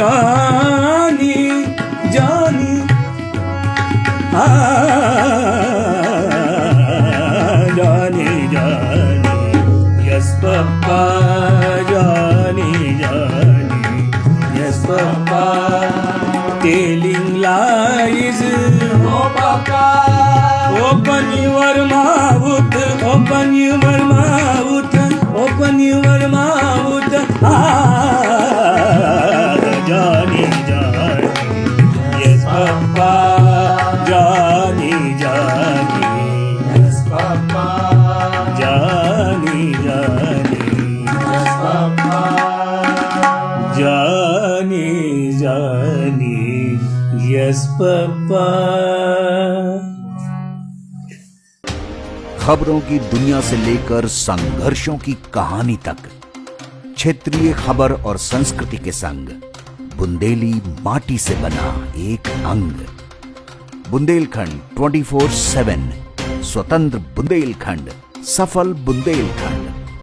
जानी जानी जानी जानी yes papa जानी जानी yes papa telling lies No papa. open your mouth open your mouth open your mouth जानी जानी yes papa जानी जानी Yes papa. जानी जानी Yes papa. जानी जानी yes papa खबरों की दुनिया से लेकर संघर्षों की कहानी तक क्षेत्रीय खबर और संस्कृति के संग बुंदेली माटी से बना एक अंग। बुंदेलखंड 24/7 स्वतंत्र बुंदेलखंड, सफल बुंदेलखंड।